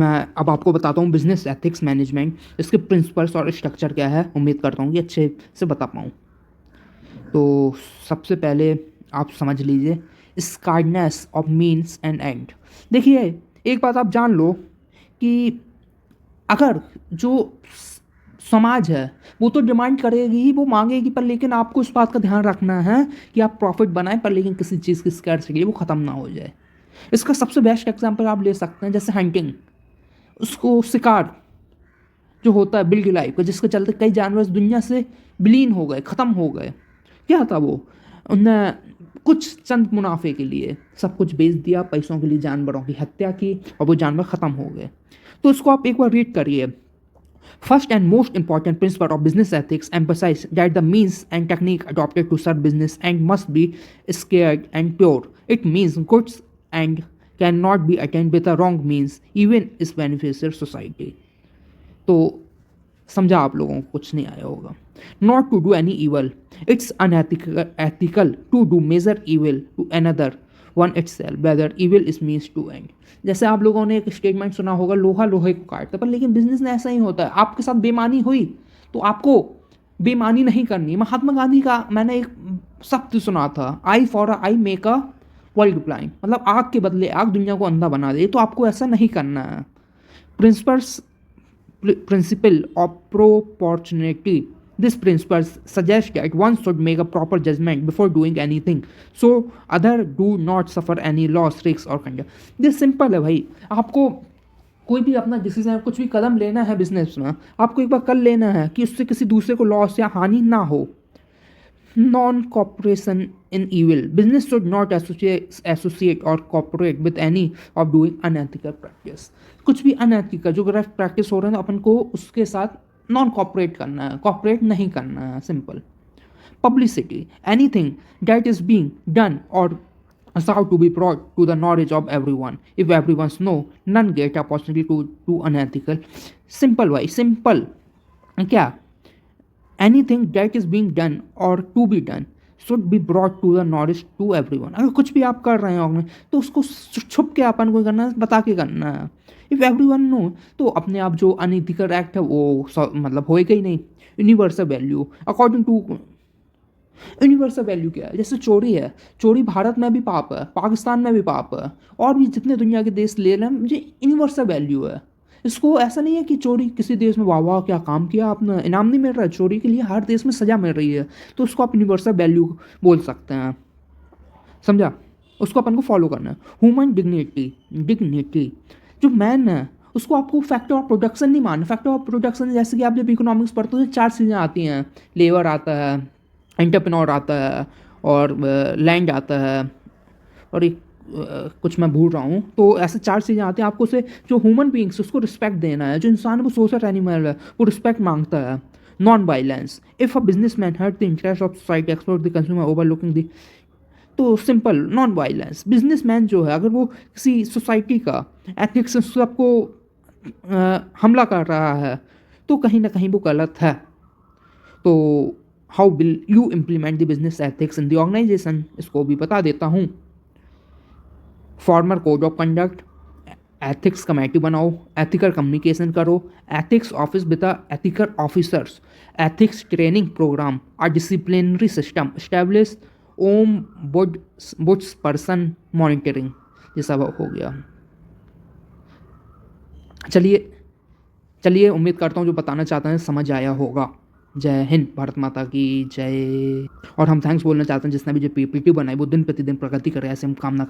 मैं अब आपको बताता हूँ बिजनेस एथिक्स मैनेजमेंट, इसके प्रिंसिपल्स और स्ट्रक्चर क्या है। उम्मीद करता हूँ कि अच्छे से बता पाऊँ। तो सबसे पहले आप समझ लीजिए स्कार्डनेस ऑफ मीन्स एंड एंड। देखिए, एक बात आप जान लो कि अगर जो समाज है वो तो डिमांड करेगी ही, वो मांगेगी, पर लेकिन आपको इस बात का ध्यान रखना है कि आप प्रॉफिट बनाएं, पर लेकिन किसी चीज़ की स्कैर्सिटी वो ख़त्म ना हो जाए। इसका सबसे बेस्ट एग्जांपल आप ले सकते हैं, जैसे हंटिंग, उसको शिकार जो होता है बिल्ड लाइफ का, जिसके चलते कई जानवर दुनिया से विलीन हो गए, ख़त्म हो गए। क्या था वो? उनने कुछ चंद मुनाफे के लिए सब कुछ बेच दिया, पैसों के लिए जानवरों की हत्या की और वो जानवर ख़त्म हो गए। तो इसको आप एक बार रीड करिए। First and most important principle of business ethics emphasize that the means and technique adopted to serve business and must be scared and pure. It means goods and cannot be attained with the wrong means, even is beneficial society. तो समझा आप लोगों को कुछ नहीं आया होगा। Not to do any evil, it's unethical to do major evil to another one itself whether evil is means to end. जैसे आप लोगों ने एक स्टेटमेंट सुना होगा, लोहा लोहे को काटता, पर लेकिन बिजनेस में ऐसा ही होता है। आपके साथ बेईमानी हुई तो आपको बेईमानी नहीं करनी। महात्मा गांधी का मैंने एक शब्द सुना था, eye for eye make a world blind, मतलब आग के बदले आग दुनिया को अंधा बना दे। तो आपको ऐसा नहीं करना है। Principles principle of proportionality. This principle suggests that one should make a proper judgment before doing anything, so others do not suffer any loss, risks or conduct. This simple है भाई। आपको कोई भी अपना डिसीजन, कुछ भी कदम लेना है बिजनेस में, आपको एक बार कर लेना है कि उससे किसी दूसरे को लॉस या हानि ना हो। Non-cooperation in evil. Business should not associate or cooperate with any of doing unethical practice. कुछ भी अनएथिकल जो गलत प्रैक्टिस हो रहा है, अपन को उसके साथ नॉन कॉपरेट करना है, कॉपरेट नहीं करना है। Simple. Publicity, anything that is being done और allowed to be brought to the knowledge of everyone. If everyone's know, none get opportunity to do unethical. Simple भाई, सिंपल। क्या? Anything that is being done or to be done should be brought to the knowledge to everyone. अगर कुछ भी आप कर रहे हैं organise, तो उसको छुप के अपन को करना है, बता के करना है। इफ़ एवरीवन नो, तो अपने आप जो अनइथिकल एक्ट है वो मतलब होएगा ही नहीं। Universal value according to universal value क्या है? जैसे चोरी है, चोरी भारत में भी पाप है, पाकिस्तान में भी पाप है, और भी जितने दुनिया के देश ले रहे हैं, मुझे यूनिवर्सल वैल्यू है। इसको ऐसा नहीं है कि चोरी किसी देश में वाह वाह क्या काम किया आपने, इनाम नहीं मिल रहा है, चोरी के लिए हर देश में सज़ा मिल रही है, तो उसको आप यूनिवर्सल वैल्यू बोल सकते हैं। समझा? उसको अपन को फॉलो करना है। ह्यूमन डिग्निटी जो मैन है उसको आपको फैक्टर ऑफ प्रोडक्शन नहीं मानना। फैक्टर ऑफ प्रोडक्शन जैसे कि आप जब इकोनॉमिक्स पढ़ते हो तो 4 चीज़ें आती हैं। लेबर आता है, एंटरप्रेन्योर आता है, और लैंड आता है, और एक कुछ मैं भूल रहा हूँ। तो ऐसे 4 चीज़ें आती हैं। आपको उसे जो ह्यूमन बींग्स उसको रिस्पेक्ट देना है। जो इंसान है वो सोशल एनिमल है, वो रिस्पेक्ट मांगता है। Non violence, if a business man hurt the interest of society explore the consumer overlooking the, तो सिंपल नॉन वायलेंस। बिजनेसमैन जो है अगर वो किसी सोसाइटी का एथिक्स सबको हमला कर रहा है तो कहीं ना कहीं वो गलत है। तो how will you implement the business ethics in the organisation, इसको भी बता देता हूँ। Former code of conduct, ethics committee बनाओ, एथिकल कम्युनिकेशन करो, ethics office with ethical officers, ethics training programme, a disciplinary system establish, ombudsperson monitoring. ये सब हो गया। चलिए चलिए, उम्मीद करता हूँ जो बताना चाहते हैं समझ आया होगा। जय हिंद, भारत माता की जय। और हम थैंक्स बोलना चाहते हैं जिसने भी जो पीपीटी बनाई वो दिन प्रतिदिन प्रगति करे, ऐसे हम कामना